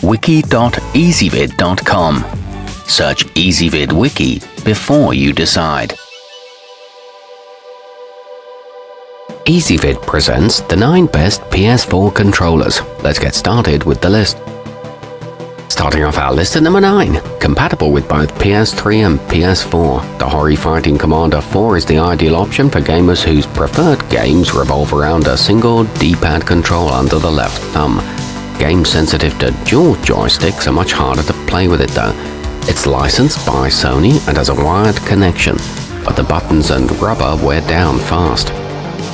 wiki.ezvid.com. Search Ezvid Wiki before you decide. Ezvid presents the 9 best PS4 controllers. Let's get started with the list. Starting off our list at number 9, compatible with both PS3 and PS4, the Hori Fighting Commander 4 is the ideal option for gamers whose preferred games revolve around a single D-pad control under the left thumb. Games sensitive to dual joysticks are much harder to play with it though. It's licensed by Sony and has a wired connection, but the buttons and rubber wear down fast.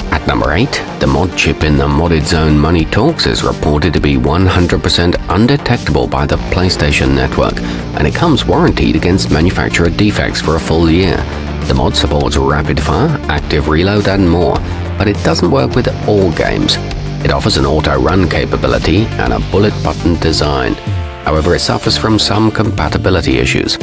At number 8, the mod chip in the moddedzone Money Talks is reported to be 100% undetectable by the PlayStation Network, and it comes warranted against manufacturer defects for a full year. The mod supports rapid fire, active reload and more, but it doesn't work with all games. It offers an auto-run capability and a bullet button design. However, it suffers from some compatibility issues.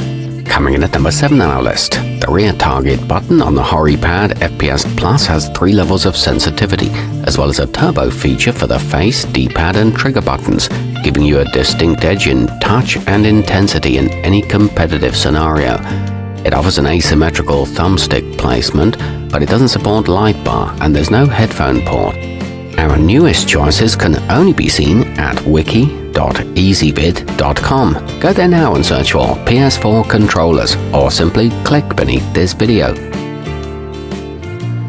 Coming in at number 7 on our list, the rear target button on the horipad FPS Plus has 3 levels of sensitivity, as well as a turbo feature for the face, D-pad and trigger buttons, giving you a distinct edge in touch and intensity in any competitive scenario. It offers an asymmetrical thumbstick placement, but it doesn't support light bar and there's no headphone port. Our newest choices can only be seen at wiki.ezvid.com. Go there now and search for PS4 Controllers, or simply click beneath this video.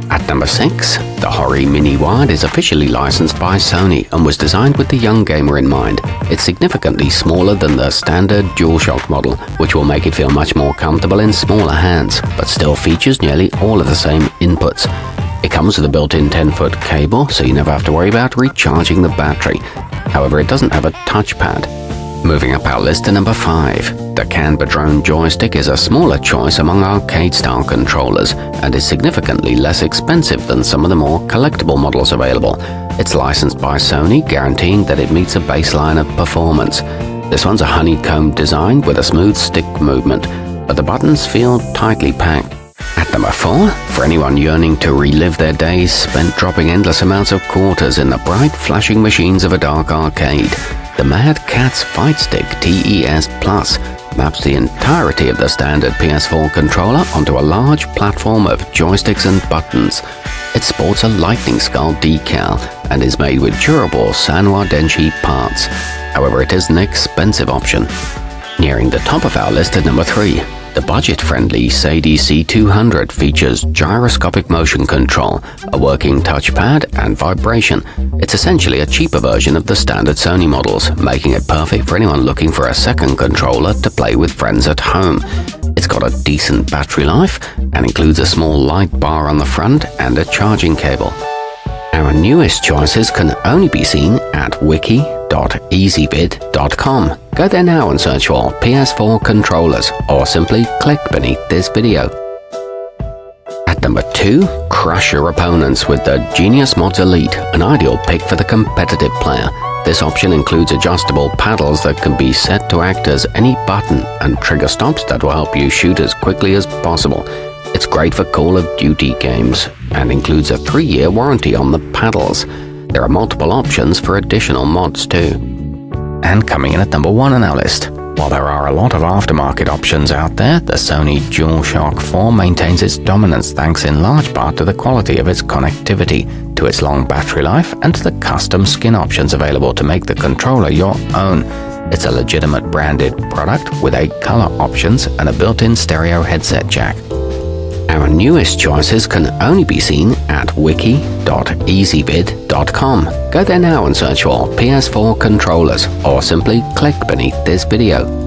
At number 6, the Hori Mini Wide is officially licensed by Sony and was designed with the young gamer in mind. It's significantly smaller than the standard DualShock model, which will make it feel much more comfortable in smaller hands, but still features nearly all of the same inputs. It comes with a built-in 10-foot cable, so you never have to worry about recharging the battery. However, it doesn't have a touchpad. Moving up our list to number 5, the qanba drone joystick is a smaller choice among arcade-style controllers and is significantly less expensive than some of the more collectible models available. It's licensed by Sony, guaranteeing that it meets a baseline of performance. This one's a honeycomb design with a smooth stick movement, but the buttons feel tightly packed. At number 4, for anyone yearning to relive their days spent dropping endless amounts of quarters in the bright flashing machines of a dark arcade, the Mad Catz Fightstick TES Plus maps the entirety of the standard PS4 controller onto a large platform of joysticks and buttons. It sports a lightning skull decal and is made with durable Sanwa Denshi parts. However, it is an expensive option. Nearing the top of our list at number 3, the budget-friendly Sadie C200 features gyroscopic motion control, a working touchpad, and vibration. It's essentially a cheaper version of the standard Sony models, making it perfect for anyone looking for a second controller to play with friends at home. It's got a decent battery life and includes a small light bar on the front and a charging cable. Our newest choices can only be seen at wiki.ezvid.com. Go there now and search for PS4 Controllers, or simply click beneath this video. At number 2, crush your opponents with the Geniusmods Elite, an ideal pick for the competitive player. This option includes adjustable paddles that can be set to act as any button and trigger stops that will help you shoot as quickly as possible. It's great for Call of Duty games and includes a 3-year warranty on the paddles. There are multiple options for additional mods too. And coming in at number 1 on our list, while there are a lot of aftermarket options out there, the Sony DualShock 4 maintains its dominance thanks in large part to the quality of its connectivity, to its long battery life, and to the custom skin options available to make the controller your own. It's a legitimate branded product with 8 color options and a built-in stereo headset jack. Our newest choices can only be seen at wiki.ezvid.com. Go there now and search for PS4 Controllers, or simply click beneath this video.